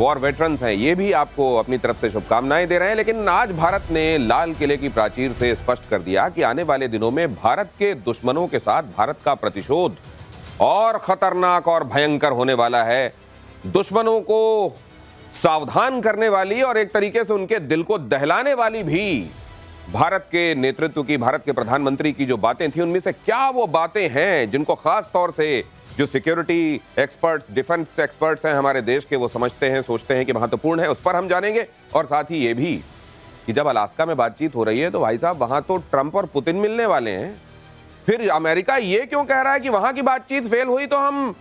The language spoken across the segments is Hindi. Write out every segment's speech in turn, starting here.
वॉर वेटरन्स हैं, ये भी आपको अपनी तरफ से शुभकामनाएं दे रहे हैं। लेकिन आज भारत ने लाल किले की प्राचीर से स्पष्ट कर दिया कि आने वाले दिनों में भारत के दुश्मनों के साथ भारत का प्रतिशोध और खतरनाक और भयंकर होने वाला है। दुश्मनों को सावधान करने वाली और एक तरीके से उनके दिल को दहलाने वाली भी भारत के नेतृत्व की, भारत के प्रधानमंत्री की जो बातें थी, उनमें से क्या वो बातें हैं जिनको खास तौर से जो सिक्योरिटी एक्सपर्ट्स, डिफेंस एक्सपर्ट्स हैं हमारे देश के, वो समझते हैं, सोचते हैं कि महत्वपूर्ण है, उस पर हम जानेंगे। और साथ ही ये भी कि जब अलास्का में बातचीत हो रही है तो भाई साहब वहां तो ट्रंप और पुतिन मिलने वाले हैं, फिर अमेरिका ये क्यों कह रहा है कि वहां की बातचीत फेल हुई तो हम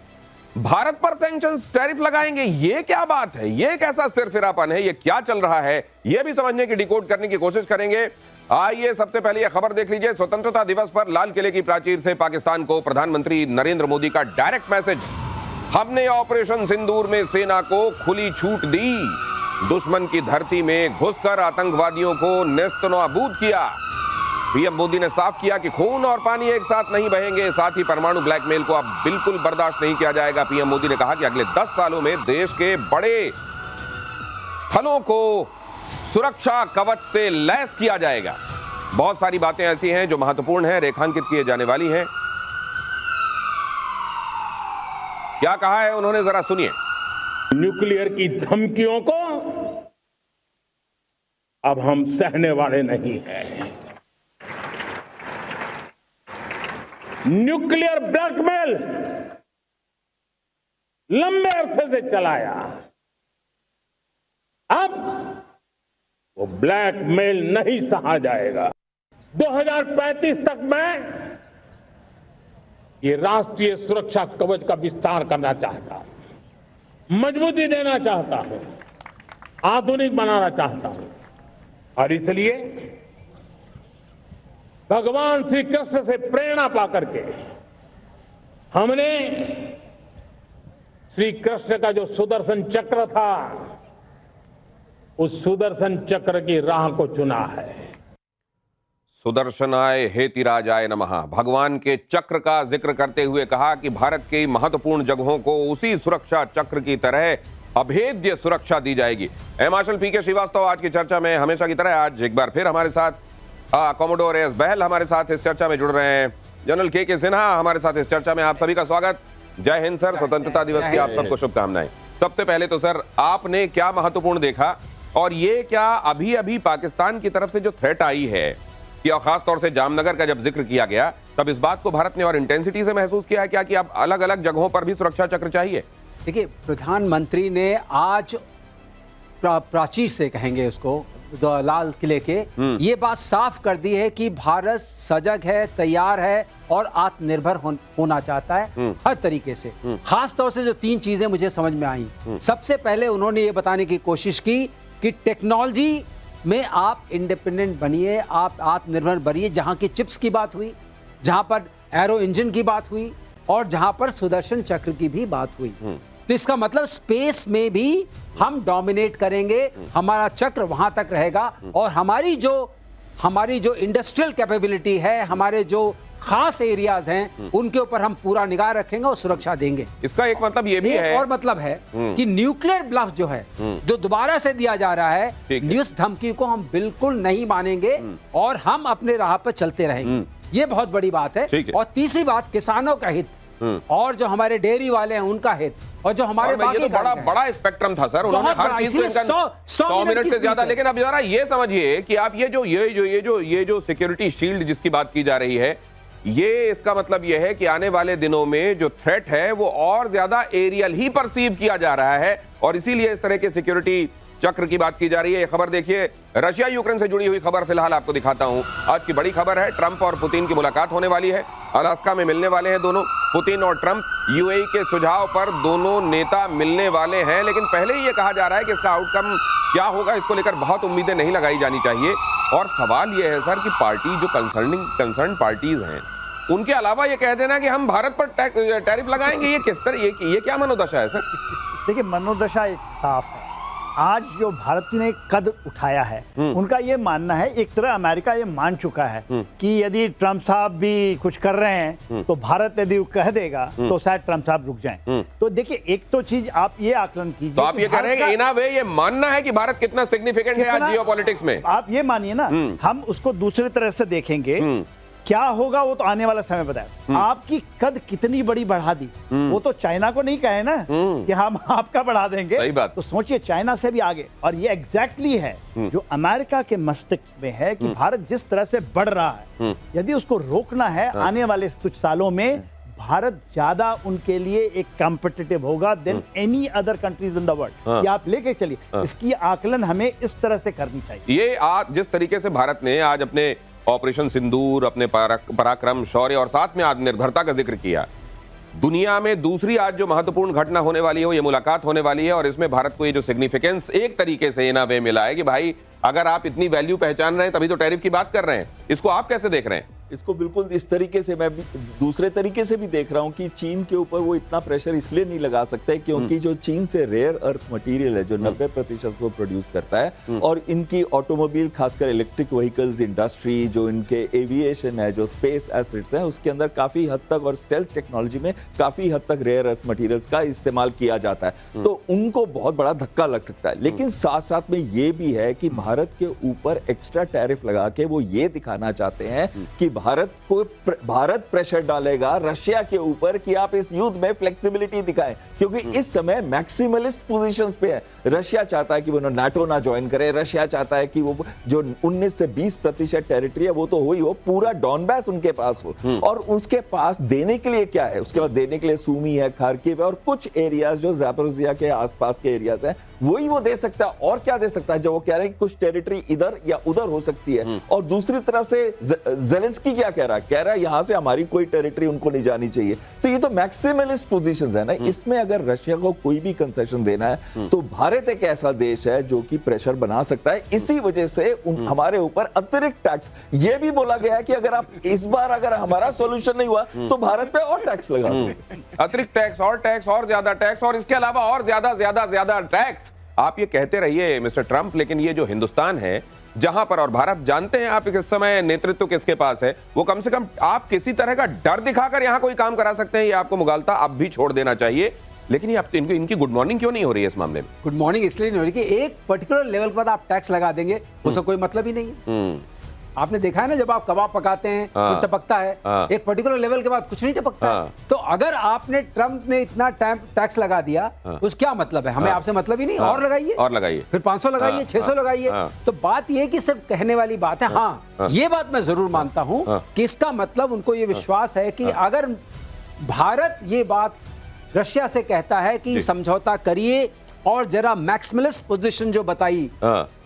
भारत पर सैंक्शंस, टैरिफ लगाएंगे? ये क्या बात है? ये कैसा सिरफिरापन है? ये क्या चल रहा है? ये भी समझने की, डिकोड करने की कोशिश करेंगे। आइए सबसे पहले यह खबर देख लीजिए। स्वतंत्रता दिवस पर लाल किले की प्राचीर से पाकिस्तान को प्रधानमंत्री नरेंद्र मोदी का डायरेक्ट मैसेज। हमने ऑपरेशन सिंदूर में सेना को खुली छूट दी, दुश्मन की धरती में घुसकर आतंकवादियों को नेस्तनाबूद किया। पीएम मोदी ने साफ किया कि खून और पानी एक साथ नहीं बहेंगे, साथ ही परमाणु ब्लैकमेल को अब बिल्कुल बर्दाश्त नहीं किया जाएगा। पीएम मोदी ने कहा कि अगले 10 सालों में देश के बड़े स्थलों को सुरक्षा कवच से लैस किया जाएगा। बहुत सारी बातें ऐसी हैं जो महत्वपूर्ण हैं, रेखांकित किए जाने वाली हैं। क्या कहा है उन्होंने, जरा सुनिए। न्यूक्लियर की धमकियों को अब हम सहने वाले नहीं हैं। न्यूक्लियर ब्लैकमेल लंबे अरसे से चलाया, अब वो ब्लैकमेल नहीं सहा जाएगा। 2035 तक मैं ये राष्ट्रीय सुरक्षा कवच का विस्तार करना चाहता हूं, मजबूती देना चाहता हूं, आधुनिक बनाना चाहता हूं। और इसलिए भगवान श्री कृष्ण से प्रेरणा पाकर के हमने श्री कृष्ण का जो सुदर्शन चक्र था, उस सुदर्शन चक्र की राह को चुना है। सुदर्शनाय हेतिराजाय नमः। भगवान के चक्र का जिक्र करते हुए कहा कि भारत की महत्वपूर्ण जगहों को उसी सुरक्षा चक्र की तरह अभेद्य सुरक्षा दी जाएगी। मार्शल पीके श्रीवास्तव आज की चर्चा में हमेशा की तरह आज एक बार फिर हमारे साथ, कॉमोडोर एस बहल हमारे साथ इस चर्चा में जुड़ रहे हैं, जनरल के सिन्हा हमारे साथ इस चर्चा में। आप सभी का स्वागत। जय हिंद सर, स्वतंत्रता दिवस की आप सबको शुभकामनाएं। सबसे पहले तो सर, आपने क्या महत्वपूर्ण देखा और ये क्या अभी अभी पाकिस्तान की तरफ से जो थ्रेट आई है, कि खास तौर से जामनगर का जब जिक्र किया गया तब इस बात को भारत ने और इंटेंसिटी से महसूस किया है क्या कि अब अलग अलग जगहों पर भी सुरक्षा चक्र चाहिए? देखिए, प्रधानमंत्री ने आज प्राचीर से कहेंगे उसको, लाल किले के, ये बात साफ कर दी है कि भारत सजग है, तैयार है और आत्मनिर्भर होना चाहता है हर तरीके से। खास तौर से जो 3 चीजें मुझे समझ में आई, सबसे पहले उन्होंने ये बताने की कोशिश की कि टेक्नोलॉजी में आप इंडिपेंडेंट बनिए, आप आत्मनिर्भर बनिए। जहां की चिप्स की बात हुई, जहां पर एरो इंजन की बात हुई और जहां पर सुदर्शन चक्र की भी बात हुई, तो इसका मतलब स्पेस में भी हम डोमिनेट करेंगे, हमारा चक्र वहां तक रहेगा और हमारी जो इंडस्ट्रियल कैपेबिलिटी है, हमारे जो खास एरियाज हैं, उनके ऊपर हम पूरा निगाह रखेंगे और सुरक्षा देंगे। इसका एक मतलब ये भी है, और मतलब है कि न्यूक्लियर ब्लफ जो है, जो दोबारा से दिया जा रहा है, न्यूज़ धमकी को हम बिल्कुल नहीं मानेंगे और हम अपने राह पर चलते रहेंगे। ये बहुत बड़ी बात है। और तीसरी बात, किसानों का हित और जो हमारे डेयरी वाले हैं उनका हित और जो हमारे बाकी तो बड़ा स्पेक्ट्रम था सर, उन्होंने हर चीज को 100 मिनट से ज्यादा। लेकिन अब जरा ये समझिए कि आप ये जो सिक्योरिटी शील्ड जिसकी बात की जा रही है, ये इसका मतलब यह है कि आने वाले दिनों में जो थ्रेट है वो और ज्यादा एरियल ही परसीव किया जा रहा है और इसीलिए इस तरह के सिक्योरिटी चक्र की बात की जा रही है। ये खबर देखिए, रशिया यूक्रेन से जुड़ी हुई खबर फिलहाल आपको दिखाता हूं। आज की बड़ी खबर है, ट्रंप और पुतिन की मुलाकात होने वाली है, अलास्का में मिलने वाले हैं दोनों। पुतिन और ट्रंप यूएई के सुझाव पर दोनों नेता मिलने वाले हैं, लेकिन पहले ही ये कहा जा रहा है कि इसका आउटकम क्या होगा, इसको लेकर बहुत उम्मीदें नहीं लगाई जानी चाहिए। और सवाल यह है सर कि पार्टी जो कंसर्न पार्टीज हैं, उनके अलावा ये कह देना कि हम भारत पर टैरिफ लगाएंगे, ये किस तरह, ये क्या मनोदशा है सर? देखिए, मनोदशा एक साफ है आज जो भारत ने कद उठाया है, उनका ये मानना है, एक तरह अमेरिका ये मान चुका है कि यदि ट्रंप साहब भी कुछ कर रहे हैं तो भारत यदि वो कह देगा तो शायद ट्रंप साहब रुक जाएं। तो देखिए, एक तो चीज आप ये आकलन कीजिए, तो आप ये कह रहे हैं कि इन अ वे ये मानना है कि भारत कितना सिग्निफिकेंट है आज जियोपॉलिटिक्स में। आप ये मानिए ना, हम उसको दूसरी तरह से देखेंगे, क्या होगा वो तो आने वाला समय बताए। आपकी कद कितनी बड़ी बढ़ा दी, वो तो चाइना को नहीं कहे ना कि हम आपका बढ़ा देंगे। सही बात। तो सोचिए चाइना से भी आगे, और ये एग्जैक्टली है जो अमेरिका के मस्तिष्क में है कि भारत जिस तरह से बढ़ रहा है, यदि उसको रोकना है आने वाले कुछ सालों में, भारत ज्यादा उनके लिए एक कॉम्पिटिटिव होगा than any other countries in the world. ये आप लेके चलिए, इसकी आकलन हमें इस तरह से करनी चाहिए। ये आज जिस तरीके से भारत ने आज अपने ऑपरेशन सिंदूर, अपने पराक्रम, शौर्य और साथ में आत्मनिर्भरता का जिक्र किया, दुनिया में दूसरी आज जो महत्वपूर्ण घटना होने वाली है वो ये मुलाकात होने वाली है, और इसमें भारत को ये जो सिग्निफिकेंस एक तरीके से इन अ वे मिला है कि भाई अगर आप इतनी वैल्यू पहचान रहे हैं तभी तो टैरिफ की बात कर रहे हैं। इसको आप कैसे देख रहे हैं? इसको बिल्कुल इस तरीके से, मैं भी दूसरे तरीके से भी देख रहा हूं कि चीन के ऊपर वो इतना प्रेशर इसलिए नहीं लगा सकता है क्योंकि जो चीन से रेयर अर्थ मटेरियल है जो 90% वो प्रोड्यूस करता है, और इनकी ऑटोमोबाइल, खासकर इलेक्ट्रिक व्हीकल्स इंडस्ट्री, जो इनके एविएशन है, जो स्पेस एसेट्स हैं, उसके अंदर काफी हद तक, और स्टेल्थ टेक्नोलॉजी में काफी हद तक रेयर अर्थ मटेरियल्स का इस्तेमाल किया जाता है। तो उनको बहुत बड़ा धक्का लग सकता है। लेकिन साथ साथ में ये भी है कि भारत के ऊपर एक्स्ट्रा टैरिफ लगा के वो ये दिखाना चाहते हैं कि भारत प्रेशर डालेगा रशिया के ऊपर कि आप इस युद्ध में फ्लेक्सिबिलिटी दिखाएं, क्योंकि इस समय मैक्सिमलिस्ट पोजीशंस पे है। रशिया चाहता है कि वो नाटो ना ज्वाइन करे, रशिया चाहता है कि वो जो 19 से 20% टेरिटरी है वो तो हुई हो, पूरा डॉनबैस उनके पास हो, और उसके पास देने के लिए क्या है? उसके पास देने के लिए सूमी है, खार्किव है, और कुछ एरियाज जो ज़ैपोरिज़िया के आसपास के एरियाज हैं वही वो दे सकता है। और क्या दे सकता है? जो वो कह रहे हैं कि कुछ टेरिटरी इधर या उधर हो सकती है। और दूसरी तरफ से ज़ेलेंस्की क्या कह रहा है? कह रहा है यहां से हमारी कोई टेरिटरी उनको नहीं जानी चाहिए। तो ये तो मैक्सिमलिस्ट पोजीशंस है ना। इसमें अगर रशिया को कोई भी कंसेशन देना है तो भारत एक ऐसा देश है जो कि प्रेशर बना सकता है। इसी वजह से हमारे ऊपर अतिरिक्त टैक्स, ये भी बोला गया है कि अगर आप इस बार अगर हमारा सॉल्यूशन नहीं हुआ तो भारत पे और टैक्स लगा दो। अतिरिक्त टैक्स और ज्यादा टैक्स, और इसके अलावा और ज्यादा टैक्स। आप ये कहते रहिए मिस्टर ट्रंप, लेकिन ये जो हिंदुस्तान है जहां पर, और भारत जानते हैं आप इस समय नेतृत्व किसके पास है, वो कम से कम आप किसी तरह का डर दिखाकर यहां कोई काम करा सकते हैं। ये आपको मुगालता अब भी छोड़ देना चाहिए। लेकिन ये आप इनकी गुड मॉर्निंग क्यों नहीं हो रही है इस मामले में? गुड मॉर्निंग इसलिए नहीं हो रही कि एक पर्टिकुलर लेवल पर आप टैक्स लगा देंगे, उसका कोई मतलब ही नहीं है। आपने देखा है ना, जब आप कबाब पकाते हैं तो टपकता है, एक पर्टिकुलर लेवल के बाद कुछ नहीं टपकता है। तो अगर आपने ट्रंप ने इतना टैक्स लगा दिया, उस क्या मतलब है? हमें आपसे मतलब ही नहीं, और लगाइए, फिर 500 लगाइए, 600 लगाइए। तो बात यह कि सिर्फ कहने वाली बात है। हाँ, ये बात मैं जरूर मानता हूं कि इसका मतलब उनको ये विश्वास है कि अगर भारत ये बात रशिया से कहता है कि समझौता करिए, और जरा मैक्सिमलिस्ट पोजीशन जो बताई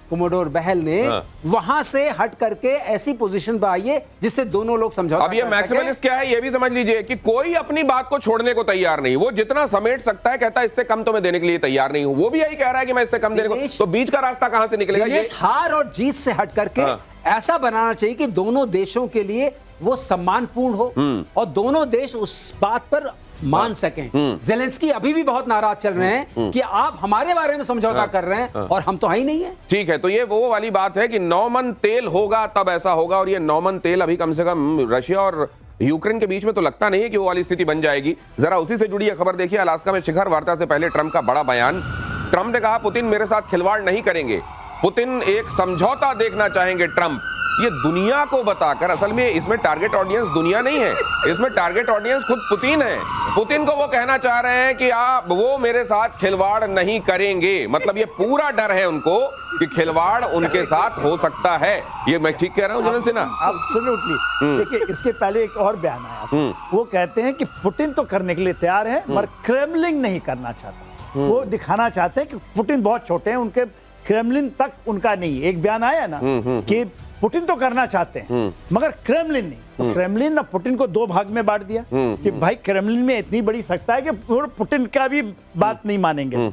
कोमोडोर बहल ने, वहां से हट करके ऐसी पोजीशन पर आइए जिससे दोनों लोग समझौता। अब ये मैक्सिमलिस्ट क्या है ये भी समझ लीजिए कि कोई अपनी बात को छोड़ने को तैयार नहीं। वो जितना समेट सकता है कहता है इससे कम तो मैं देने के लिए तैयार नहीं हूं। वो भी यही कह रहा है कि मैं इससे कम देने को, तो बीच का रास्ता कहां से निकलेगा? ये हार और जीत से हट करके ऐसा बनाना चाहिए कि दोनों देशों के लिए वो सम्मानपूर्ण हो और दोनों देश उस बात पर मान सकें। ज़ेलेंस्की अभी भी बहुत नाराज चल रहे हैं कि आप हमारे बारे में समझौता कर रहे हैं और हम तो है ही नहीं है। ठीक है, तो ये वो वाली बात है कि 9 मन तेल होगा तब ऐसा होगा, और ये 9 मन तेल अभी कम से कम रशिया और यूक्रेन के बीच में तो लगता नहीं है कि वो वाली स्थिति बन जाएगी। जरा उसी से जुड़ी खबर देखिए। अलास्का में शिखर वार्ता से पहले ट्रंप का बड़ा बयान। ट्रंप ने कहा पुतिन मेरे साथ खिलवाड़ नहीं करेंगे, पुतिन एक समझौता देखना चाहेंगे। ट्रंप ये दुनिया को बताकर, असल में इसमें टारगेट ऑडियंस दुनिया नहीं है, इसमें टारगेट ऑडियंस खुद पुतिन है। पुतिन को वो कहना चाह रहे हैं कि आप वो मेरे साथ खिलवाड़ नहीं करेंगे। मतलब ये पूरा डर है उनको कि खिलवाड़ उनके साथ हो सकता है। ये मैं ठीक कह रहा हूं जनरल सिन्हा? एब्सोल्युटली। देखिए, इसके पहले एक और बयान आया, वो कहते हैं कि पुतिन तो करने के लिए तैयार है मगर क्रेमलिन नहीं करना चाहता। वो दिखाना चाहते हैं कि पुतिन बहुत छोटे हैं, उनके क्रेमलिन तक उनका नहीं। एक बयान आया ना कि पुतिन तो करना चाहते हैं मगर क्रेमलिन नहीं। तो क्रेमलिन ने पुतिन को 2 भाग में बांट दिया कि भाई क्रेमलिन में इतनी बड़ी सत्ता है कि पुतिन का भी बात नहीं मानेंगे।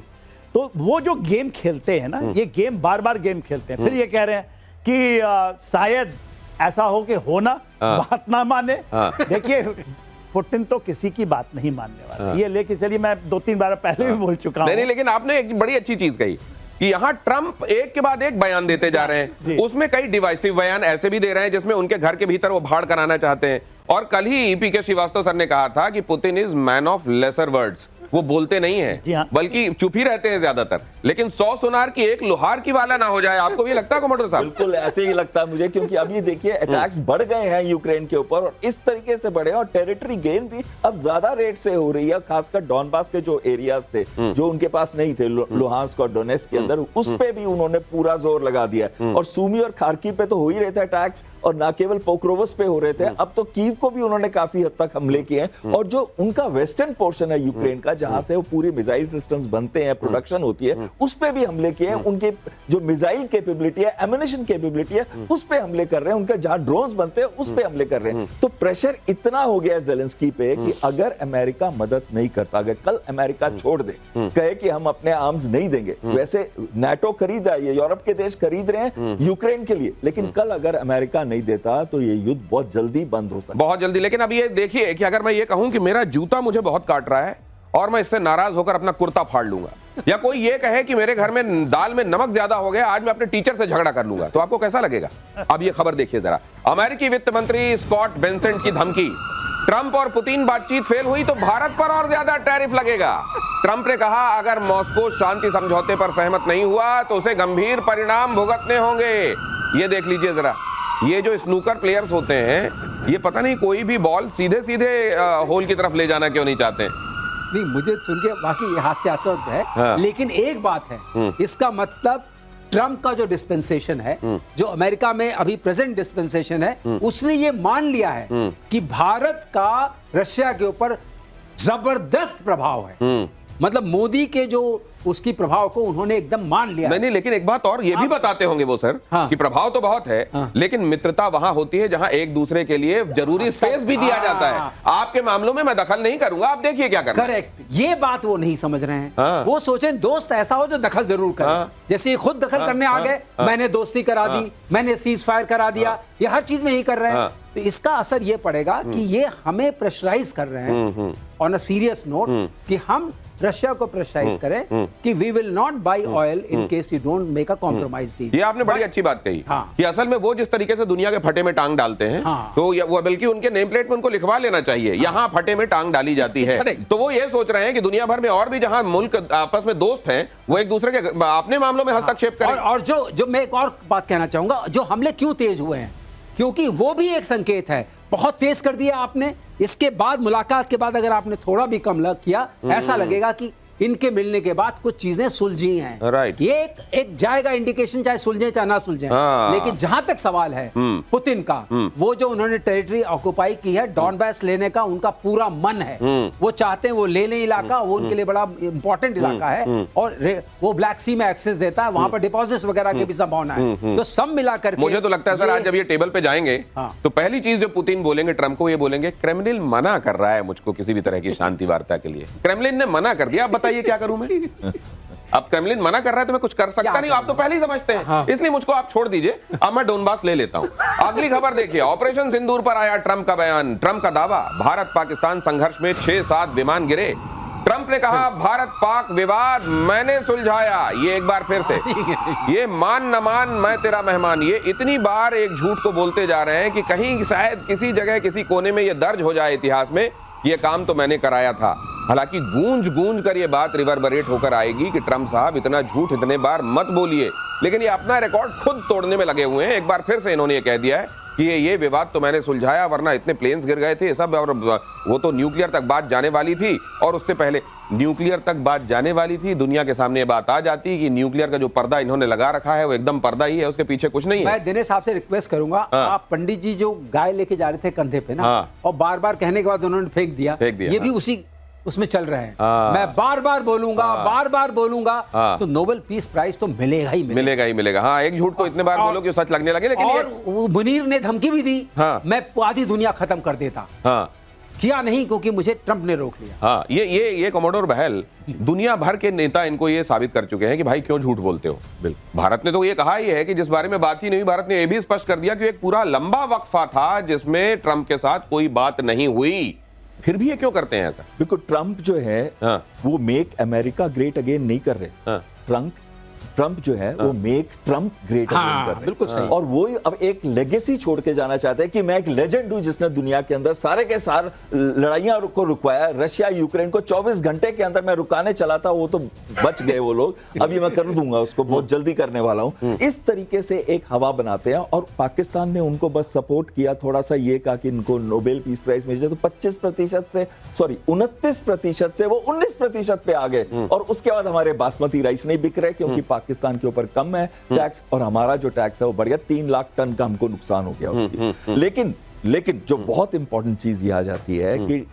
तो वो जो गेम खेलते हैं ना, ये गेम बार बार गेम खेलते हैं। फिर ये कह रहे हैं कि शायद ऐसा हो कि होना बात ना माने। देखिए, पुतिन तो किसी की बात नहीं मानने वाला। ये लेके चलिए, मैं 2-3 बार पहले भी बोल चुका हूं। नहीं, लेकिन आपने एक बड़ी अच्छी चीज कही कि यहाँ ट्रंप एक के बाद एक बयान देते जा रहे हैं। उसमें कई डिवाइसिव बयान ऐसे भी दे रहे हैं जिसमें उनके घर के भीतर वो भाड़ कराना चाहते हैं। और कल ही पीके श्रीवास्तव सर ने कहा था कि Putin is man of lesser words, वो बोलते नहीं जी है हाँ। बल्कि चुप ही रहते हैं ज्यादातर। लेकिन 100 सुनार की एक लोहार की वाला ना हो जाए, आपको भी लगता है कमोडोर साहब? बिल्कुल ऐसे ही लगता है मुझे, क्योंकि अब ये देखिए अटैक्स बढ़ गए हैं यूक्रेन के ऊपर और इस तरीके से बढ़े और टेरिटरी गेन भी अब ज्यादा रेट से हो रही है। खासकर डॉनबास के जो एरियाज थे जो उनके पास नहीं थे, लुहांस्क और डोनेट्स्क के अंदर, उस पे भी उन्होंने पूरा जोर लगा दिया। और सूमी और खार्किव पे तो हो ही रहे थे अटैक्स, और ना केवल पोक्रोवस पे हो रहे थे, अब तो कीव को भी उन्होंने काफी हद तक हमले किए हैं। और जो उनका वेस्टर्न पोर्शन है यूक्रेन का, जहां से वो पूरी मिसाइल सिस्टम्स बनते हैं, प्रोडक्शन होती है, उस पे भी हमले किए हैं। उनके जो मिसाइल कैपेबिलिटी है, एमिनेशन कैपेबिलिटी है, उस पे हमले कर रहे हैं। उनके जहां ड्रोन्स बनते हैं उस पे हमले कर रहे हैं। तो प्रेशर इतना हो गया है ज़ेलेंस्की पे कि अगर अमेरिका मदद नहीं करता, अगर कल अमेरिका छोड़ दे, कहे कि हम अपने आर्म्स नहीं देंगे, वैसे नाटो खरीद रहा है, ये यूरोप के देश खरीद रहे हैं यूक्रेन के लिए, लेकिन कल अगर अमेरिका नहीं देता तो ये युद्ध बहुत जल्दी बंद हो सकता है, बहुत जल्दी। लेकिन अब ये देखिए कि अगर मैं ये कहूं कि मेरा जूता मुझे बहुत काट रहा है और मैं इससे नाराज होकर अपना कुर्ता फाड़ लूंगा, या कोई ये कहे कि मेरे घर में दाल में नमक ज्यादा हो गया, आज मैं अपने टीचर से झगड़ा कर लूंगा, तो आपको कैसा लगेगा? अब ये खबर देखिए जरा। अमेरिकी वित्त मंत्री स्कॉट बेसेंट की धमकी, ट्रंप और पुतिन बातचीत फेल हुई तो भारत पर और ज्यादा टैरिफ लगेगा। ट्रंप ने कहा अगर मॉस्को शांति समझौते पर सहमत नहीं हुआ तो उसे गंभीर परिणाम भुगतने होंगे। ये देख लीजिए जरा, ये जो स्नूकर प्लेयर्स होते हैं, ये पता नहीं कोई भी बॉल सीधे सीधे होल की तरफ ले जाना क्यों नहीं चाहते हैं। नहीं, मुझे सुन के बाकी हास्यास्पद है। हाँ। लेकिन एक बात है, इसका मतलब ट्रंप का जो डिस्पेंसेशन है, जो अमेरिका में अभी प्रेजेंट डिस्पेंसेशन है, उसने ये मान लिया है कि भारत का रशिया के ऊपर जबरदस्त प्रभाव है। मतलब मोदी के जो उसकी प्रभाव को उन्होंने एकदम मान लिया। नहीं, लेकिन एक बात और ये भी बताते होंगे वो सर, हाँ। कि प्रभाव तो बहुत है, लेकिन मित्रता वहां होती है जहां एक दूसरे के लिए जरूरी स्पेस भी दिया जाता है। आपके मामलों में मैं दखल नहीं करूंगा, आप देखिए क्या करना है। करेक्ट, ये बात वो नहीं समझ रहे हैं। हाँ। वो सोचें दोस्त ऐसा हो जो दखल जरूर करे। हाँ। जैसे ये खुद दखल करने आ गए, मैंने दोस्ती करा दी, मैंने सीज फायर करा दिया, ये हर चीज में यही कर रहे हैं। तो इसका असर ये पड़ेगा कि ये हमें प्रेशराइज कर रहे हैं ऑन अ सीरियस नोट, कि हम रशिया को प्रेशराइज करें कि we will not buy oil in case you don't make a compromise deal. ये आपने बड़ी अच्छी बात कही, हाँ। कि असल में वो जिस तरीके से दुनिया के फटे में टांग डालते हैं, हाँ। तो वो बल्कि उनके नेम प्लेट में उनको लिखवा लेना चाहिए, यहाँ फटे में टांग डाली जाती है। तो वो ये सोच रहे हैं कि दुनिया भर में और भी जहां मुल्क आपस में दोस्त हैं, वो एक दूसरे के अपने मामलों में हस्तक्षेप करें। और जो मैं एक और बात कहना चाहूंगा, जो हमले क्यों तेज हुए हैं, क्योंकि वो भी एक संकेत है। बहुत तेज कर दिया आपने, इसके बाद मुलाकात के बाद अगर आपने थोड़ा भी कम किया, ऐसा लगेगा कि इनके मिलने के बाद कुछ चीजें सुलझी हैं। राइट। ये एक जाएगा इंडिकेशन, चाहे सुलझे चाहे ना सुलझे। हाँ। लेकिन जहां तक सवाल है पुतिन का, वो जो उन्होंने टेरिटरी ऑक्युपाई की है, डॉनबास लेने का उनका पूरा मन है। वो चाहते हैं वो ले लें इलाका, वो उनके लिए बड़ा इंपॉर्टेंट इलाका है, और वो ब्लैक सी में एक्सेस देता है, वहां पर डिपॉजिट्स वगैरह की भी संभावना है। तो सब मिलाकर मुझे तो लगता है सर, आज जब ये टेबल पे जाएंगे, हाँ। तो पहली चीज जो पुतिन बोलेंगे ट्रंप को, ये बोलेंगे क्रेमलिन मना कर रहा है मुझको किसी भी तरह की शांति वार्ता के लिए। क्रेमलिन ने मना कर दिया, अब बताइए क्या करूं मैं? अब क्रेमलिन मना कर रहा है तो मैं कुछ कर सकता नहीं, आप तो पहले ही समझते हैं। हाँ। इसलिए मुझको आप छोड़ दीजिए, अब मैं डोनबास ले लेता हूं। अगली खबर देखिए, ऑपरेशन सिंदूर पर आया ट्रंप का बयान। ट्रंप का दावा, भारत पाकिस्तान संघर्ष में 6-7 विमान गिरे। ट्रंप ने कहा भारत पाक विवाद मैंने सुलझाया। ये एक बार फिर से, ये मान न मान मैं तेरा मेहमान, ये इतनी बार एक झूठ को बोलते जा रहे हैं कि कहीं शायद किसी जगह किसी कोने में ये दर्ज हो जाए इतिहास में, ये काम तो मैंने कराया था। हालांकि गूंज गूंज कर ये बात रिवर्बरेट होकर आएगी कि ट्रंप साहब इतना झूठ इतने बार मत बोलिए, लेकिन ये अपना रिकॉर्ड खुद तोड़ने में लगे हुए हैं। एक बार फिर से इन्होंने ये कह दिया है कि ये विवाद तो मैंने सुलझाया, वरना इतने प्लेन्स गिर गए थे ये सब, और वो तो न्यूक्लियर तक बात जाने वाली थी, और उससे पहले न्यूक्लियर तक बात जाने वाली थी, दुनिया के सामने ये बात आ जाती कि न्यूक्लियर का जो पर्दा इन्होंने लगा रखा है वो एकदम पर्दा ही है, उसके पीछे कुछ नहीं है। मैं दिनेश साहब से रिक्वेस्ट करूंगा, आप पंडित जी जो गाय लेके जा रहे थे कंधे पे ना, और बार बार कहने के बाद उन्होंने फेंक दिया, ये भी उसी उसमें चल रहे हैं। मैं बार बार बोलूंगा, बार बार बोलूंगा, तो नोबेल पीस प्राइज तो मिलेगा ही मिलेगा ही मिलेगा। हाँ, एक झूठ को इतने बार बोलो कि सच लगने लगे। लेकिन और मुनीर ने धमकी भी दी, हाँ। मैं आधी दुनिया खत्म कर देता, हाँ। किया नहीं क्योंकि मुझे ट्रंप ने रोक लिया। हाँ, ये कमोडोर बहल, दुनिया भर के नेता इनको ये साबित कर चुके हैं कि भाई क्यों झूठ बोलते हो। बिल्कुल, भारत ने तो ये कहा ही है कि जिस बारे में बात ही नहीं, भारत ने ये भी स्पष्ट कर दिया कि एक पूरा लंबा वक्फा था जिसमें ट्रंप के साथ कोई बात नहीं हुई। फिर भी ये क्यों करते हैं ऐसा? देखो ट्रंप जो है, हाँ। वो मेक अमेरिका ग्रेट अगेन नहीं कर रहे। हाँ। ट्रंप जो है वो मेक ट्रंप ग्रेट अगेन कर रहे हैं। बिल्कुल सही। और वो अब एक लेगेसी छोड़ के जाना चाहते हैं कि मैं एक लेजेंड हूं जिसने दुनिया के अंदर सारे के सारे लड़ाइयां को रुकवाया। रशिया यूक्रेन को 24 घंटे के अंदर मैं रुकाने चला था, वो तो बच गए वो लोग, अभी मैं कर दूंगा उसको, बहुत जल्दी करने वाला हूं। इस तरीके से एक हवा बनाते हैं और पाकिस्तान ने उनको बस सपोर्ट किया, थोड़ा सा ये कहा कि इनको नोबेल पीस प्राइज मिल जाए, तो 29% से 29% से वो 19% पे आ गए। और उसके बाद हमारे बासमती राइस नहीं बिक रहे क्योंकि पाकिस्तान के ऊपर कम है टैक्स और हमारा जो टैक्स है वो बढ़ गया। 3 लाख टन का हमको नुकसान हो गया उसकी। लेकिन जो बहुत इंपॉर्टेंट चीज ये आ जाती है कि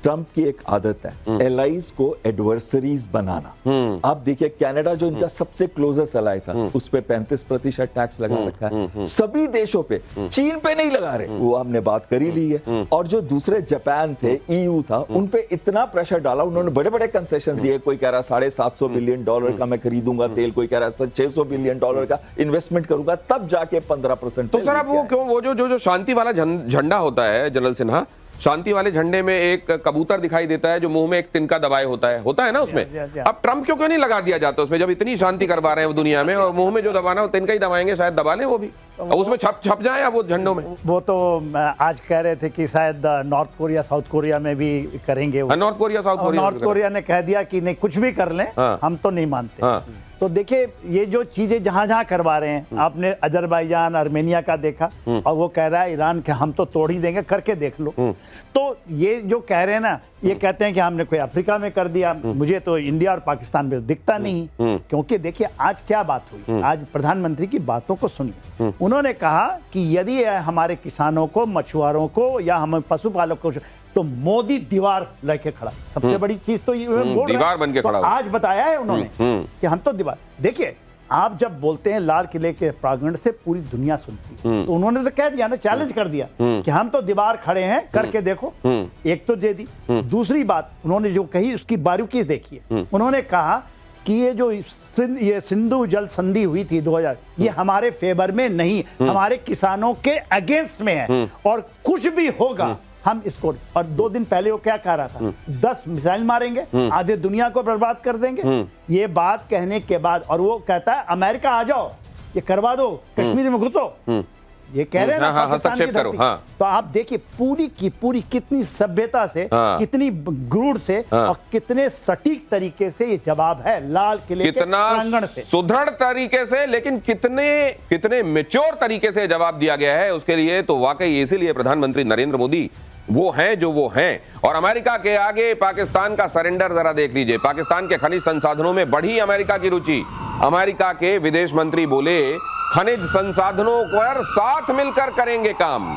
ट्रंप की एक आदत है एलाइज को एडवर्सरीज बनाना। आप देखिए कनाडा जो इनका सबसे क्लोजेस्ट एलाई था, उस पे 35% टैक्स लगा रखा है। सभी देशों पे, चीन पे नहीं लगा रहे, वो हमने बात करी ली है। और जो दूसरे जापान थे, ईयू था, उन पे इतना प्रेशर डाला, उन्होंने बड़े बड़े कंसेशन दिए। कोई कह रहा $750 बिलियन का मैं खरीदूंगा तेल, कोई कह रहा है $600 बिलियन का इन्वेस्टमेंट करूंगा, तब जाके 15%। तो सर अब वो क्यों, वो जो शांति वाला झंडा होता है जनरल सिन्हा, शांति वाले झंडे में एक कबूतर दिखाई देता है जो मुंह में एक तिनका दबाए होता है ना उसमें। अब ट्रंप क्यों नहीं लगा दिया जाता उसमें, जब इतनी शांति करवा रहे हैं वो दुनिया में, और मुंह में जो दबाना हो तिनका ही दबाएंगे, शायद दबा लें वो भी, और उसमें छप जाए वो झंडों में। वो तो आज कह रहे थे कि शायद नॉर्थ कोरिया साउथ कोरिया में भी करेंगे। North Korea south Korea, north Korea ने कह दिया कि नहीं कुछ भी कर लें, हम तो नहीं मानते। तो देखिए ये जो चीजें जहां जहां करवा रहे हैं, आपने अजरबैजान आर्मेनिया का देखा, और वो कह रहा है ईरान के हम तो तोड़ ही देंगे, करके देख लो। तो ये जो कह रहे हैं ना, ये कहते हैं कि हमने कोई अफ्रीका में कर दिया, मुझे तो इंडिया और पाकिस्तान में दिखता नहीं। क्योंकि देखिए आज क्या बात हुई, आज प्रधानमंत्री की बातों को सुनिए। उन्होंने कहा कि यदि हमारे किसानों को, मछुआरों को या हम पशुपालकों को, तो मोदी दीवार लेके खड़ा। सबसे बड़ी चीज तो ये दीवार बन के खड़ा। आज बताया है उन्होंने कि हम तो दीवार। देखिए आप जब बोलते हैं लाल किले के प्रांगण से पूरी दुनिया सुनती है, तो उन्होंने तो कह दिया ना, चैलेंज कर दिया कि हम तो दीवार खड़े हैं, करके देखो। एक तो दे दी। दूसरी बात उन्होंने जो कही उसकी बारीकी देखिए। उन्होंने कहा कि ये जो ये सिंधु जल संधि हुई थी 2000, ये हमारे फेवर में नहीं, हमारे किसानों के अगेंस्ट में है, और कुछ भी होगा हम इसको। और 2 दिन पहले वो क्या कह रहा था, 10 मिसाइल मारेंगे, आधे दुनिया को बर्बाद कर देंगे। ये बात कहने के बाद, और वो कहता है अमेरिका आ जाओ, ये करवा दो, कश्मीर में घुसो, ये कह रहे हैं ना पाकिस्तान की धरती। तो आप देखिए पूरी की पूरी कितनी सभ्यता से, कितनी गुरूर से, और कितने सटीक तरीके से ये जवाब है लाल किले के प्रांगण से, सुदृढ़ तरीके से, लेकिन कितने मैच्योर तरीके से जवाब दिया गया है। उसके लिए तो वाकई इसीलिए प्रधानमंत्री नरेंद्र मोदी वो हैं जो वो हैं। और अमेरिका के आगे पाकिस्तान का सरेंडर जरा देख लीजिए। पाकिस्तान के खनिज संसाधनों में बढ़ी अमेरिका की रुचि। अमेरिका के विदेश मंत्री बोले खनिज संसाधनों पर साथ मिलकर करेंगे काम।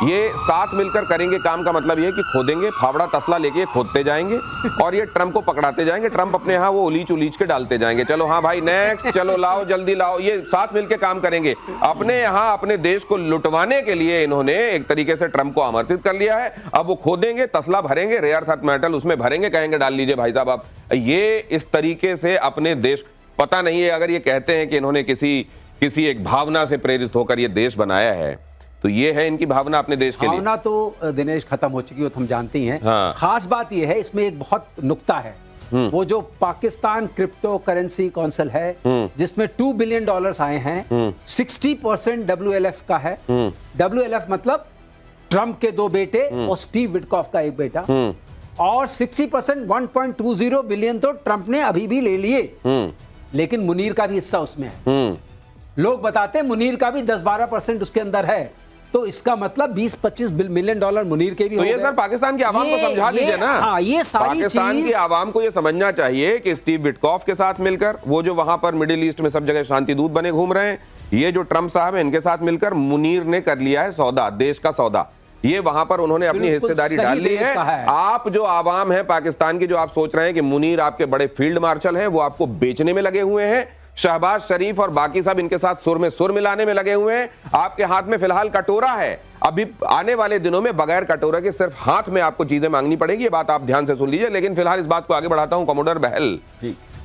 ये साथ मिलकर करेंगे काम का मतलब ये है कि खोदेंगे, फावड़ा तसला लेके खोदते जाएंगे और ये ट्रंप को पकड़ाते जाएंगे। ट्रंप अपने यहाँ वो उलीच उलीच के डालते जाएंगे, चलो हाँ भाई नेक्स्ट, चलो लाओ जल्दी लाओ। ये साथ मिलके काम करेंगे। अपने यहाँ अपने देश को लुटवाने के लिए इन्होंने एक तरीके से ट्रंप को आमंत्रित कर लिया है। अब वो खोदेंगे, तसला भरेंगे, रेयर अर्थ मेटल उसमें भरेंगे, कहेंगे डाल लीजिए भाई साहब आप। ये इस तरीके से अपने देश, पता नहीं है अगर ये कहते हैं कि इन्होंने किसी एक भावना से प्रेरित होकर ये देश बनाया है, तो ये है इनकी भावना अपने देश के लिए। भावना तो दिनेश खत्म हो चुकी है, तो हम जानते ही हैं। हाँ। खास बात ये है, इसमें एक बहुत नुक्ता है, वो जो पाकिस्तान क्रिप्टो करेंसी काउंसिल है, जिसमें $2 बिलियन आए हैं, 60% WLF का है। WLF मतलब ट्रंप के 2 बेटे और स्टीव विटकॉफ का 1 बेटा, और 60% 1.20 बिलियन तो ट्रंप ने अभी भी ले लिए, लेकिन मुनीर का भी हिस्सा उसमें है। लोग बताते हैं मुनीर का भी 10-12% उसके अंदर है, तो इसका मतलब 20-25 मिलियन डॉलर मुनीर के भी तो ये सर पाकिस्तान की आवाम को समझा दीजिए ना। हाँ, ये सारी पाकिस्तान की आवाम को ये समझना चाहिए कि स्टीव विटकॉफ के साथ मिलकर, वो जो वहां पर मिडिल ईस्ट में सब जगह शांति दूत बने घूम रहे हैं, ये जो ट्रंप साहब है इनके साथ मिलकर मुनीर ने कर लिया है सौदा, देश का सौदा। ये वहां पर उन्होंने अपनी हिस्सेदारी डाल ली है। आप जो आवाम है पाकिस्तान की, जो आप सोच रहे हैं कि मुनीर आपके बड़े फील्ड मार्शल हैं, वो आपको बेचने में लगे हुए हैं। शहबाज शरीफ और बाकी सब इनके साथ सुर में सुर मिलाने में लगे हुए हैं। आपके हाथ में फिलहाल कटोरा है, अभी आने वाले दिनों में बगैर कटोरे के सिर्फ हाथ में आपको चीजें मांगनी पड़ेगी। ये बात आप ध्यान से सुन लीजिए। लेकिन फिलहाल इस बात को आगे बढ़ाता हूं। कमोडर बहल,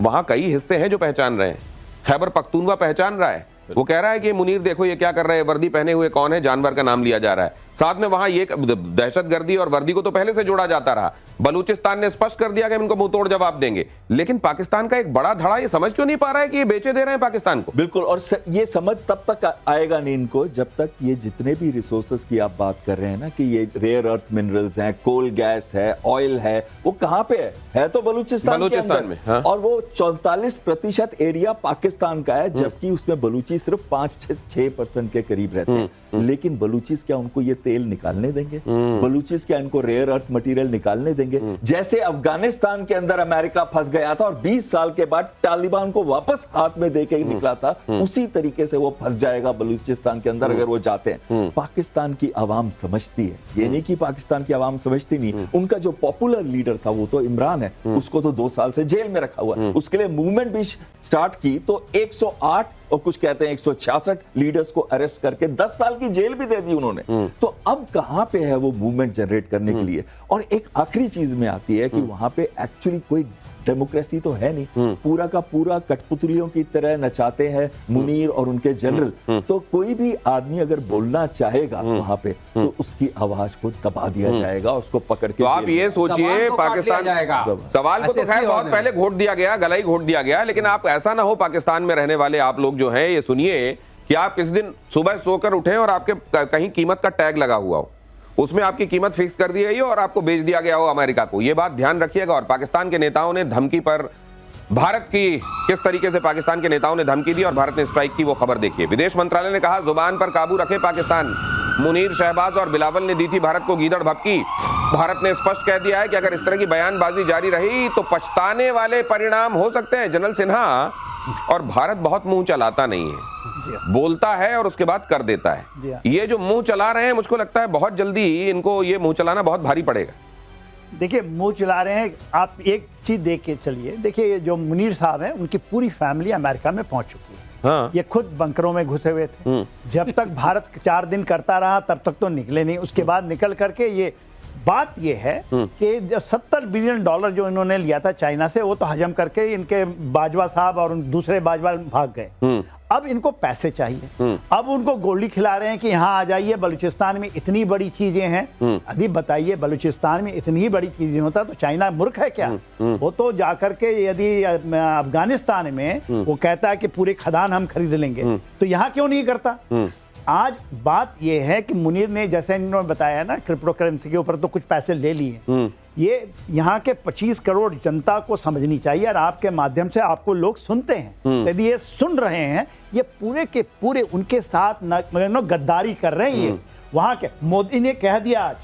वहां कई हिस्से हैं जो पहचान रहे हैं। खैबर पख्तूनवा पहचान रहा है, वो कह रहा है कि मुनीर देखो ये क्या कर रहे हैं, वर्दी पहने हुए कौन है, जानवर का नाम लिया जा रहा है। साथ में वहां ये दहशतगर्दी और वर्दी को तो पहले से जोड़ा जाता रहा, बलूचिस्तान ने स्पष्ट कर दिया कि हम इनको मुंह तोड़ जवाब देंगे, लेकिन पाकिस्तान का एक बड़ा धड़ा ये समझ क्यों नहीं पा रहा है कि ये बेचे दे रहे हैं पाकिस्तान को? बिल्कुल, और ये समझ तब तक आएगा नहीं इनको जब तक ये जितने भी रिसोर्सेज की आप बात कर रहे हैं ना, कि ये रेयर अर्थ मिनरल्स हैं, कोल गैस है, ऑयल है, वो कहां पे है तो बलूचिस्तान के अंदर में, हाँ। और वो 44% एरिया पाकिस्तान का है, जबकि उसमें बलूची सिर्फ 5-6% के करीब रहते हैं। लेकिन बलूचिस क्या उनको ये तेल निकालने देंगे? बलूचिस क्या इनको रेयर अर्थ मटेरियल निकालने देंगे? जैसे अफगानिस्तान के अंदर अमेरिका फंस गया था और 20 साल के बाद तालिबान को वापस हाथ में देके निकला था, उसी तरीके से वो फंस जाएगा बलूचिस्तान के अंदर अगर वो जाते हैं। पाकिस्तान की आवाम समझती है, ये नहीं कि पाकिस्तान की आवाम समझती नहीं। उनका जो पॉपुलर लीडर था वो तो इमरान है, उसको तो 2 साल से जेल में रखा हुआ है। उसके लिए मूवमेंट भी स्टार्ट की तो 108 और कुछ कहते हैं 166 लीडर्स को अरेस्ट करके 10 साल की जेल भी दे दी उन्होंने। तो अब कहां पे है वो मूवमेंट जनरेट करने के लिए? और एक आखिरी चीज में आती है कि वहां पे एक्चुअली कोई डेमोक्रेसी तो है नहीं, पूरा का पूरा कठपुतलियों की तरह नचाते हैं मुनीर और उनके जनरल। तो कोई भी आदमी अगर बोलना चाहेगा वहां पे तो उसकी आवाज को दबा दिया जाएगा, उसको पकड़ के। तो आप ये सोचिए, पाकिस्तान सवाल को तो खैर बहुत पहले घोट दिया गया, गला ही घोट दिया गया, लेकिन आप ऐसा ना हो पाकिस्तान में रहने वाले आप लोग जो हैं, ये सुनिए कि आप किसी दिन सुबह सोकर उठे और आपके कहीं कीमत का टैग लगा हुआ हो, उसमें आपकी कीमत फिक्स कर दी गई हो और आपको बेच दिया गया हो अमेरिका को। यह बात ध्यान रखिएगा। और पाकिस्तान के नेताओं ने धमकी पर भारत की किस तरीके से पाकिस्तान के नेताओं ने धमकी दी और भारत ने स्ट्राइक की, वो खबर देखिए। विदेश मंत्रालय ने कहा, जुबान पर काबू रखे पाकिस्तान। मुनीर, शहबाज और बिलावल ने दी थी भारत को गीदड़ भभकी। भारत ने स्पष्ट कह दिया है कि अगर इस तरह की बयानबाजी जारी रही तो पछताने वाले परिणाम हो सकते हैं। जनरल सिन्हा, और भारत बहुत मुंह चलाता नहीं है, बोलता है और उसके बाद कर देता है। ये जो मुंह चला रहे हैं, मुझको लगता है बहुत जल्दी इनको ये मुंह चलाना बहुत भारी पड़ेगा। देखिए, मुंह चला रहे हैं, आप एक चीज देख के चलिए। देखिए, जो मुनीर साहब हैं, उनकी पूरी फैमिली अमेरिका में पहुंच चुकी है। हाँ। ये खुद बंकरों में घुसे हुए थे। जब तक भारत 4 दिन करता रहा तब तक तो निकले नहीं। उसके बाद निकल करके ये बात ये है कि जो $70 बिलियन जो इन्होंने लिया था चाइना से, वो तो हजम करके इनके बाजवा साहब और दूसरे बाजवा भाग गए। अब इनको पैसे चाहिए। अब उनको गोली खिला रहे हैं कि यहाँ आ जाइए, बलूचिस्तान में इतनी बड़ी चीजें हैं। अभी बताइए, बलूचिस्तान में इतनी ही बड़ी चीजें होता तो चाइना मूर्ख है क्या? वो तो जाकर के यदि अफगानिस्तान में वो कहता है कि पूरे खदान हम खरीद लेंगे, तो यहाँ क्यों नहीं करता? आज बात यह है कि मुनीर ने, जैसे इन्होंने बताया ना, क्रिप्टो करेंसी के ऊपर तो कुछ पैसे ले लिए। ये यहाँ के 25 करोड़ जनता को समझनी चाहिए, और आपके माध्यम से आपको लोग सुनते हैं। यदि ये सुन रहे हैं, ये पूरे के पूरे उनके साथ गद्दारी कर रहे हैं। ये वहां के मोदी ने कह दिया आज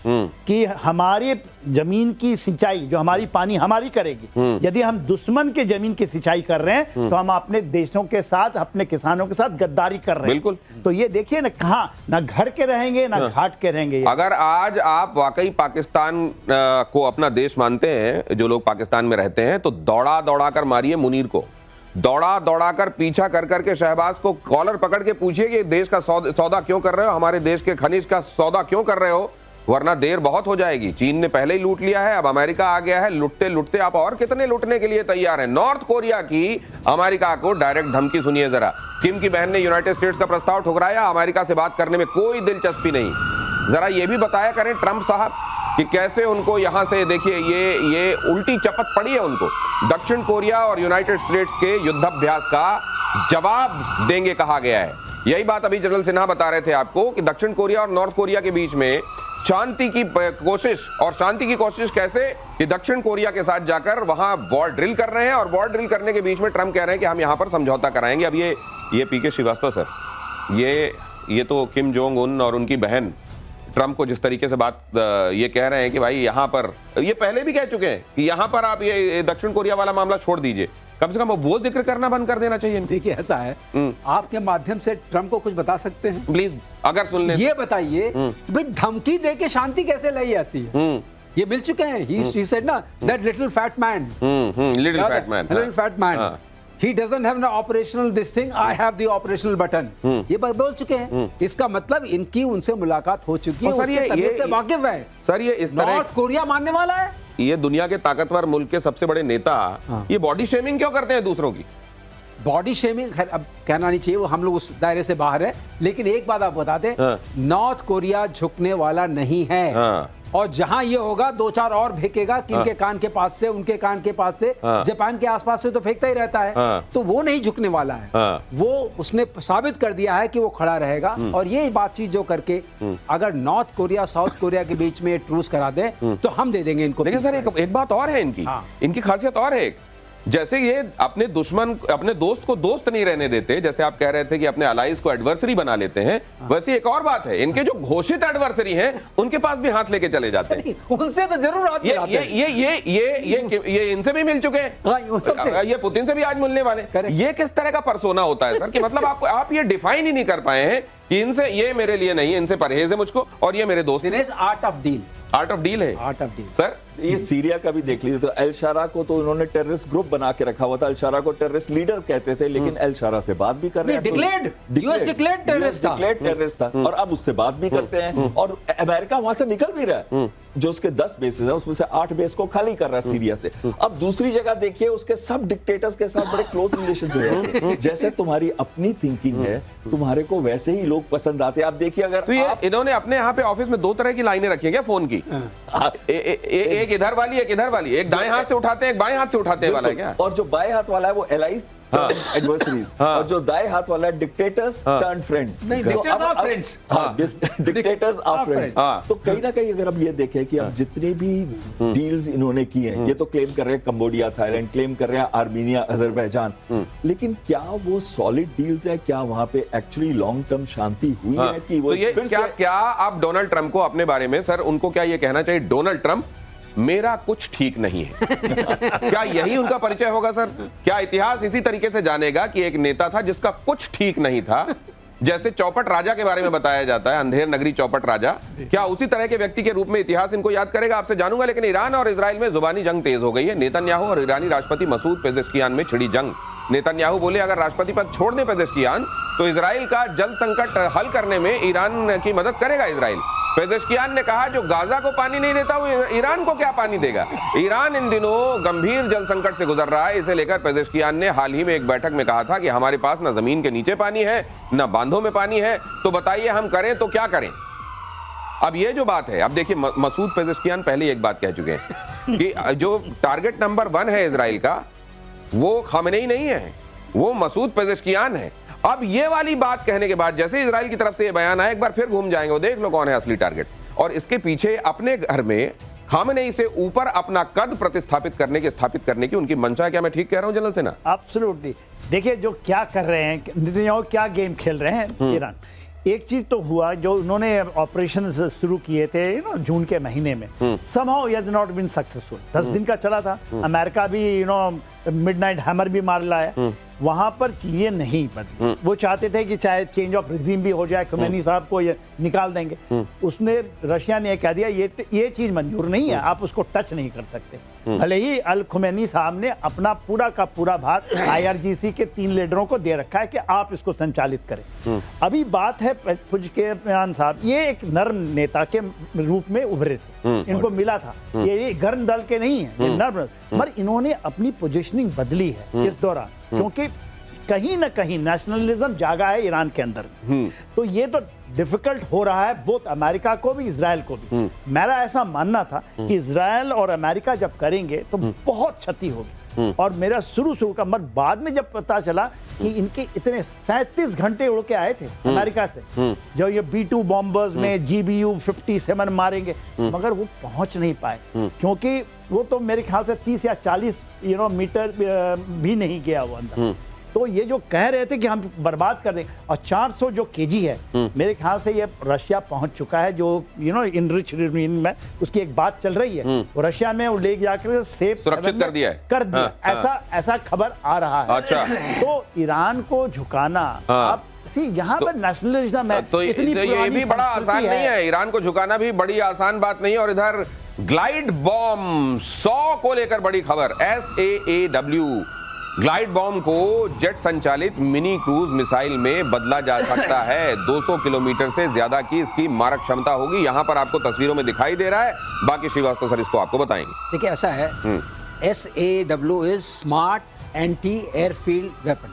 कि हमारी जमीन की सिंचाई, जो हमारी पानी हमारी करेगी। यदि हम दुश्मन के जमीन की सिंचाई कर रहे हैं तो हम अपने देशों के साथ, अपने किसानों के साथ गद्दारी कर रहे हैं। बिल्कुल। तो ये देखिए ना, कहां ना घर के रहेंगे ना घाट के रहेंगे। अगर आज आप वाकई पाकिस्तान को अपना देश मानते हैं, जो लोग पाकिस्तान में रहते हैं, तो दौड़ा दौड़ा कर मारिए मुनीर को, दौड़ा दौड़ा कर पीछा कर करके शहबाज को कॉलर पकड़ के पूछिए कि देश का सौदा क्यों कर रहे हो, हमारे देश के खनिज का सौदा क्यों कर रहे हो, वरना देर बहुत हो जाएगी। चीन ने पहले ही लूट लिया है, अब अमेरिका आ गया है। लुटते लुटते आप और कितने लूटने के लिए तैयार हैं? नॉर्थ कोरिया की अमेरिका को डायरेक्ट धमकी सुनिए जरा। किम की बहन ने यूनाइटेड स्टेट्स का प्रस्ताव ठुकराया, अमेरिका से बात करने में कोई दिलचस्पी नहीं। जरा ये भी बताया करें ट्रंप साहब कि कैसे उनको यहां से, देखिए ये उल्टी चपत पड़ी है उनको। दक्षिण कोरिया और यूनाइटेड स्टेट्स के युद्धाभ्यास का जवाब देंगे कहा गया है। यही बात अभी जनरल सिन्हा बता रहे थे आपको कि दक्षिण कोरिया और नॉर्थ कोरिया के बीच में शांति की कोशिश, और शांति की कोशिश कैसे कि दक्षिण कोरिया के साथ जाकर वहां वॉर ड्रिल कर रहे हैं, और वॉर ड्रिल करने के बीच में ट्रंप कह रहे हैं कि हम यहां पर समझौता कराएंगे। अब ये पीके श्रीवास्तव सर, ये तो किम जोंग उन और उनकी बहन ट्रंप को जिस तरीके से बात ये कह रहे हैं कि भाई यहाँ पर, ये पहले भी कह चुके हैं कि यहाँ पर आप ये दक्षिण कोरिया वाला मामला छोड़ दीजिए, कम से कम वो जिक्र करना बंद कर देना चाहिए। देखिए, ऐसा है, आपके माध्यम से ट्रंप को कुछ बता सकते हैं प्लीज, अगर सुन ले। ये बताइए भाई, धमकी दे के शांति कैसे लाई जाती है? ये मिल चुके हैं। He said ना, that little fat man, little fat man, he doesn't have an operational this thing, I have the operational button. ये बोल चुके हैं। इसका मतलब इनकी उनसे मुलाकात हो चुकी है, उसके तबीयत से वाकिफ है। सर, ये इस तरह नॉर्थ कोरिया मानने वाला है। ये दुनिया के ताकतवर मुल्क के सबसे बड़े नेता ये बॉडी शेमिंग क्यों करते हैं दूसरों की? बॉडी शेमिंग अब कहना नहीं चाहिए, वो हम लोग उस दायरे से बाहर है। लेकिन एक बात आप बता दें, नॉर्थ कोरिया झुकने वाला नहीं है। और जहां ये होगा 2-4 और फेंकेगा कि इनके कान के पास से, उनके कान के पास से, जापान के आसपास से तो फेंकता ही रहता है। तो वो नहीं झुकने वाला है। वो उसने साबित कर दिया है कि वो खड़ा रहेगा। और ये बातचीत जो करके अगर नॉर्थ कोरिया साउथ कोरिया के बीच में ट्रूस करा दे तो हम दे देंगे इनको। लेकिन सर एक बात और है इनकी खासियत और है। जैसे ये अपने दुश्मन, अपने दोस्त को दोस्त नहीं रहने देते, जैसे आप कह रहे थे कि अपने अलाइज को एडवर्सरी बना लेते हैं, वैसे एक और बात है, इनके जो घोषित एडवर्सरी हैं उनके पास भी हाथ लेके चले जाते हैं। उनसे तो जरूर हाथ मिलाते हैं। ये इनसे भी मिल चुके हैं, ये पुतिन से भी आज मिलने वाले। ये किस तरह का परसोना होता है सर कि मतलब आप ये डिफाइन ही नहीं कर पाए हैं कि इनसे, ये मेरे लिए नहीं है, इनसे परहेज है मुझको, और ये मेरे दोस्त। Art of deal, art of deal है। आर्ट ऑफ डील सर ये सीरिया का भी देख लीजिए तो अल शारा को तो उन्होंने टेररिस्ट ग्रुप बना के रखा हुआ था। अल शारा को टेररिस्ट लीडर कहते थे, लेकिन अल शारा से बात भी कर रहे हैं। यूएस डिक्लेयर्ड टेररिस्ट था और अब उससे बात भी करते हैं। और अमेरिका वहां से निकल भी रहा है। जो उसके 10 बेसेस है उसमें से 8 बेस को खाली कर रहा है सीरिया से। अब दूसरी जगह देखिए उसके सब डिक्टेटर्स के साथ बड़े क्लोज रिलेशनशिप है। जैसे तुम्हारी अपनी थिंकिंग है, तुम्हारे को वैसे ही लोग पसंद आते हैं। आप देखिए अगर तो ये इन्होंने अपने यहाँ पे ऑफिस में 2 तरह की लाइनें रखी है क्या फोन की? एक इधर वाली, एक इधर वाली, एक दाएं हाथ से उठाते हैं, एक बाएं हाथ से उठाते हैं वाला है क्या? और जो बाएं हाथ वाला है वो एलाइज एडवर्सरीज, और जो दाएं हाथ वाला है dictators turn friends. Dictators are friends. तो कहीं ना कहीं अगर अब ये देखें कि अब जितने भी डील्स इन्होंने की हैं, ये तो क्लेम कर रहे हैं कंबोडिया, थाईलैंड, क्लेम कर रहे हैं आर्मीनिया, अजरबैजान, लेकिन क्या वो सॉलिड डील्स है? क्या वहां पे एक्चुअली लॉन्ग टर्म शांति हुई है कि वो तो ये क्या आप डोनाल्ड ट्रंप को अपने बारे में, सर उनको क्या ये कहना चाहिए, डोनाल्ड ट्रंप मेरा कुछ ठीक नहीं है? क्या यही उनका परिचय होगा सर? क्या इतिहास इसी तरीके से जानेगा कि एक नेता था जिसका कुछ ठीक नहीं था, जैसे चौपट राजा के बारे में बताया जाता है, अंधेर नगरी चौपट राजा, क्या उसी तरह के व्यक्ति के रूप में इतिहास इनको याद करेगा? आपसे जानूंगा। लेकिन ईरान और इजराइल में जुबानी जंग तेज हो गई है। नेतन्याहू और ईरानी राष्ट्रपति मसूद पेजेश्कियान में छिड़ी जंग। नेतन्याहू बोले अगर राष्ट्रपति पद छोड़ दे पेजेश्कियान तो इजराइल का जल संकट हल करने में ईरान की मदद करेगा इजराइल। पेजेश्कियान ने कहा जो गाजा को पानी नहीं देता वो ईरान को क्या पानी देगा? ईरान इन दिनों गंभीर जल संकट से गुजर रहा है। इसे लेकर पेजेश्कियान ने हाल ही में एक बैठक में कहा था कि हमारे पास न जमीन के नीचे पानी है, न बांधों में पानी है, तो बताइए हम करें तो क्या करें? अब ये जो बात है, अब देखिए मसूद पेजेश्कियान पहले एक बात कह चुके हैं कि जो टारगेट नंबर 1 है इजराइल का, वो खामेनेई नहीं है, वो मसूद पेजेश्कियान है। अब ये वाली बात कहने के बाद जैसे इजराइल की तरफ से ये बयान आया, एक बार फिर घूम जाएंगे, वो देख लो कौन है असली टारगेट। और इसके पीछे अपने घर में खामेनेई से ऊपर अपना कद प्रतिस्थापित करने की, स्थापित करने की उनकी मंशा है। क्या मैं ठीक कह रहा हूं जनरल सेना? एब्सोल्युटली। देखिए जो क्या कर रहे हैं नेतन्याहू, क्या गेम खेल रहे हैं ईरान। एक चीज तो हुआ जो उन्होंने ऑपरेशन शुरू किए थे जून के महीने में, somehow it has not been successful। 10 दिन का चला था। अमेरिका भी मिडनाइट हैमर भी मार लाया। वहां पर चीजें नहीं बदली। वो चाहते थे कि चाहे चेंज ऑफ रिजीम भी हो जाए, खुमैनी साहब को ये निकाल देंगे। उसने, रशिया ने कह दिया ये चीज मंजूर नहीं है, आप उसको टच नहीं कर सकते। भले ही अल खुमैनी साहब ने अपना पूरा का पूरा भार IRGC के 3 लीडरों को दे रखा है कि आप इसको संचालित करें। अभी बात है पेजेश्कियान साहब, ये एक नर्म नेता के रूप में उभरे थे, इनको मिला था। ये गर्म दल के नहीं है, ये नर्म, पर इन्होंने अपनी पोजीशनिंग बदली है इस दौरान, क्योंकि कहीं ना कहीं नेशनलिज्म जागा है ईरान के अंदर। तो ये तो डिफिकल्ट हो रहा है बोथ अमेरिका को भी, इजराइल को भी। मेरा ऐसा मानना था कि इजराइल और अमेरिका जब करेंगे तो बहुत क्षति होगी। और मेरा शुरू का, मगर बाद में जब पता चला कि इनके इतने 37 घंटे उड़ के आए थे अमेरिका से, जो ये B-2 बॉम्बर्स में GBU 57 मारेंगे, मगर वो पहुंच नहीं पाए, क्योंकि वो तो मेरे ख्याल से 30 या 40 मीटर भी नहीं गया वो अंदर। तो ये जो कह रहे थे कि हम बर्बाद कर देंगे, और 400 जो केजी है, मेरे ख्याल से ये रशिया पहुंच चुका है, जो इनरिच में उसकी एक बात चल रही है, वो रशिया में वो ले जाकर सेफ सुरक्षित कर दिया है। ऐसा खबर आ रहा है। अच्छा। तो ईरान को झुकाना, अब यहाँ पर नेशनलिज्म है, तो ये भी बड़ा आसान नहीं है। ईरान को झुकाना भी बड़ी आसान बात नहीं है। और इधर ग्लाइड बॉम्ब 100 को लेकर बड़ी खबर। SAAW ग्लाइड बॉम्ब को जेट संचालित मिनी क्रूज मिसाइल में बदला जा सकता है। 200 किलोमीटर से ज्यादा की इसकी मारक क्षमता होगी। यहां पर आपको तस्वीरों में दिखाई दे रहा है, बाकी श्रीवास्तव सर इसको आपको बताएंगे। देखिए ऐसा है, SAW is smart anti airfield weapon.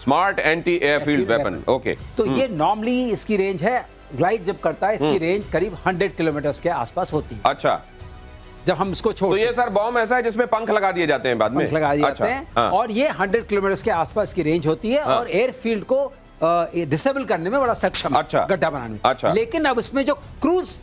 Smart anti airfield weapon, okay. तो ये नॉर्मली इसकी रेंज है ग्लाइड जब करता है इसकी रेंज करीब 100 किलोमीटर के आसपास होती है अच्छा, जब हम इसको तो छोड़ते ये हैं। सर बॉम्ब ऐसा है जिसमें पंख लगा दिए जाते हैं बाद में? पंख लगा दिए अच्छा, जाते हैं हाँ। और ये 100 किलोमीटर के आसपास की रेंज होती है और एयरफील्ड को डिसेबल करने में बड़ा सक्षम है, अच्छा। गड्ढा बनाने में। अच्छा। लेकिन अब इसमें जो क्रूज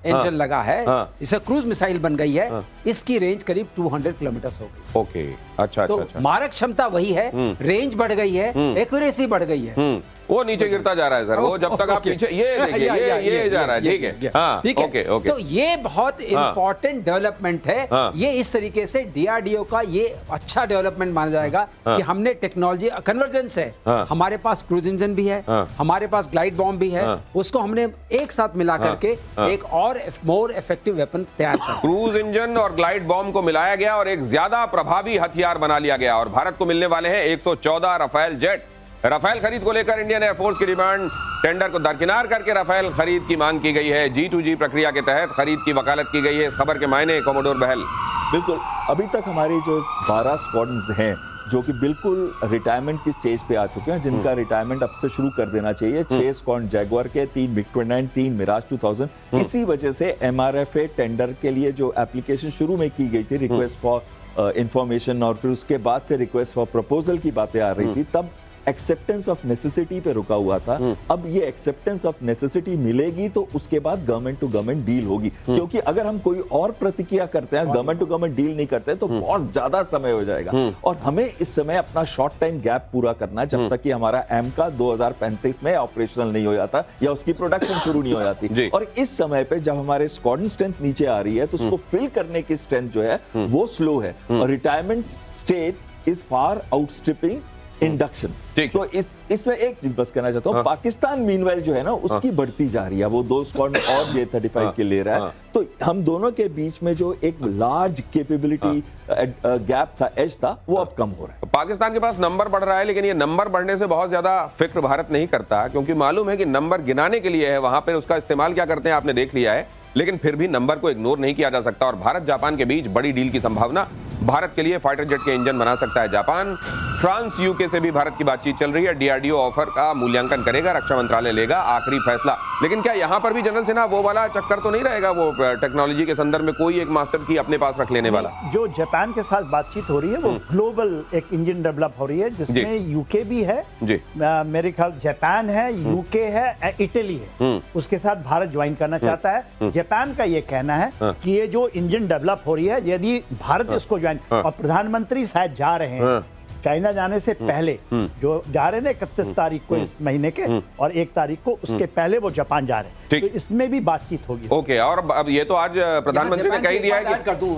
इंजन लगा है, हाँ। इसे क्रूज मिसाइल बन गई है, इसकी रेंज करीब 200 किलोमीटर हो गई। ओके, अच्छा तो अच्छा अच्छा। मारक क्षमता वही है, रेंज बढ़ गई है, एक्यूरेसी बढ़ गई है। वो नीचे गिरता जा रहा है सर, वो जब तक आप ओके। पीछे ये देखिए ये जा रहा है, ठीक है, हाँ, ठीक है। Okay okay. तो ये बहुत इंपॉर्टेंट डेवलपमेंट है। हाँ। ये इस तरीके से डीआरडीओ का ये अच्छा डेवलपमेंट माना जाएगा कि हमने टेक्नोलॉजी कन्वर्जेंस है। हाँ। हमारे पास क्रूज इंजन भी है, हाँ। हमारे पास ग्लाइड बॉम्ब भी है, उसको हमने एक साथ मिला करके एक और मोर इफेक्टिव वेपन तैयार कर। क्रूज इंजन और ग्लाइड बॉम्ब को मिलाया गया और एक ज्यादा प्रभावी हथियार बना लिया गया और भारत को मिलने वाले हैं 114 राफेल जेट। राफेल खरीद को लेकर इंडियन एयरफोर्स की डिमांड टेंडर को दरकिनार करके राफेल खरीद की मांग की गई है। G2G प्रक्रिया के तहत खरीद की वकालत की गई है। इस खबर के मायने कोमोडोर बहल। बिल्कुल, अभी तक हमारी जो 12 स्क्वाड्रन्स हैं जो कि बिल्कुल रिटायरमेंट की स्टेज पे आ चुके हैं, जिनका रिटायरमेंट अब से शुरू कर देना चाहिए। 6 स्क्वाड्रन जैगुआर के, 3 MiG-29, 3 मिराज 2000। इसी वजह से MRFA टेंडर के लिए जो एप्लीकेशन शुरू में की गई थी, रिक्वेस्ट फॉर इंफॉर्मेशन, और फिर उसके बाद से रिक्वेस्ट फॉर प्रपोजल की बातें आ रही थी, तब एक्सेप्टेंस ऑफ नेसेसिटी पे रुका हुआ था। अब ये एक्सेप्टेंस ऑफ नेसेसिटी मिलेगी तो उसके बाद गवर्नमेंट टू गवर्नमेंट डील होगी, क्योंकि अगर हम कोई और प्रतिक्रिया करते हैं, गवर्नमेंट टू गवर्नमेंट डील नहीं करते तो बहुत ज्यादा समय हो जाएगा और हमें इस समय अपना शॉर्ट टाइम गैप पूरा करना है, जब तक कि हमारा एमका 2035 में ऑपरेशनल नहीं हो जाता या उसकी प्रोडक्शन शुरू नहीं हो जाती। और इस समय पे जब हमारे स्क्वाड्रन स्ट्रेंथ नीचे आ रही है तो उसको फिल करने की स्ट्रेंथ जो है वो स्लो है और retirement state is far outstripping induction. तो इसमें एक चीज बस कहना चाहता हूँ, पाकिस्तान मीनवाइल जो है ना उसकी बढ़ती जा रही है, वो 2 स्क्वाड्रन और J-35 के ले रहा है। तो हम दोनों के बीच में जो एक लार्ज कैपेबिलिटी गैप था, एज था, वो अब कम हो रहा है। पाकिस्तान के पास नंबर बढ़ रहा है, लेकिन ये नंबर बढ़ने से बहुत ज्यादा फिक्र भारत नहीं करता, क्योंकि मालूम है कि नंबर गिनाने के लिए है, वहां पर उसका इस्तेमाल क्या करते हैं आपने देख लिया है। लेकिन फिर भी नंबर को इग्नोर नहीं किया जा सकता और भारत जापान के बीच बड़ी डील की संभावना। भारत के लिए फाइटर जेट के इंजन बना सकता है जापान। फ्रांस, यूके से भी भारत की बातचीत चल रही है। डीआरडीओ ऑफर का मूल्यांकन करेगा, रक्षा मंत्रालय लेगा आखिरी फैसला। लेकिन क्या यहां पर भी जनरल सिन्हा वो वाला चक्कर तो नहीं रहेगा, वो टेक्नोलॉजी के संदर्भ में कोई एक मास्टर की अपने पास रख लेने वाला? जो जापान के साथ बातचीत हो रही है वो ग्लोबल एक इंजन डेवलप हो रही है, जिसमें यूके भी है जी, मेरे ख्याल जापान है, यूके है, इटली है, उसके साथ भारत ज्वाइन करना चाहता है। जापान का ये कहना है कि ये जो इंजन डेवलप हो रही है, यदि भारत इसको ज्वाइन, और प्रधानमंत्री शायद जा रहे हैं चाइना जाने से पहले, जो जा रहे हैं 31 तारीख को इस महीने के, और 1 तारीख को उसके पहले वो जापान जा रहे हैं, तो इसमें भी बातचीत होगी। ओके, और अब ये तो आज प्रधानमंत्री ने कह ही दिया है कि कर दूं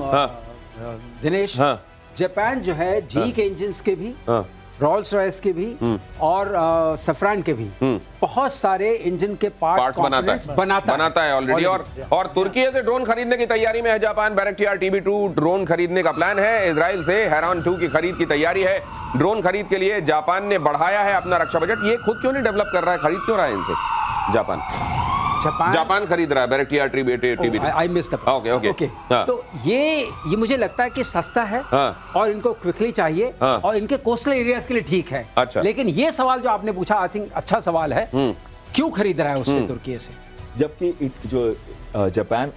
दिनेश, जापान जो है जी के इंजन के भी, रोल्स रॉयस के भी और सफरान के भी बहुत सारे इंजन के पार्ट्स बनाता है ऑलरेडी। और तुर्की से ड्रोन खरीदने की तैयारी में है जापान। बैरक्टियर TB2 ड्रोन खरीदने का प्लान है। इजराइल से हेरॉन 2 की खरीद की तैयारी है। ड्रोन खरीद के लिए जापान ने बढ़ाया है अपना रक्षा बजट। ये खुद क्यों नहीं डेवलप कर रहा है, खरीद क्यों रहा है इनसे? जापान खरीद रहा है बैरक्टियर TB2। I miss the okay. तो ये मुझे लगता है कि सस्ता है और इनको क्विकली चाहिए और इनके कोस्टल एरियाज के लिए ठीक है। अच्छा। लेकिन ये सवाल जो आपने पूछा, आई थिंक अच्छा सवाल है, क्यों खरीद रहा है उससे तुर्की से? जबकि जो जापान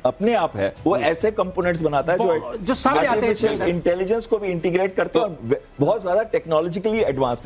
अपने आप है वो ऐसे कंपोनेंट्स बनाता है जो सामने आते हैं, इंटेलिजेंस को भी इंटीग्रेट करते हैं और बहुत ज्यादा टेक्नोलॉजिकली एडवांस्ड है।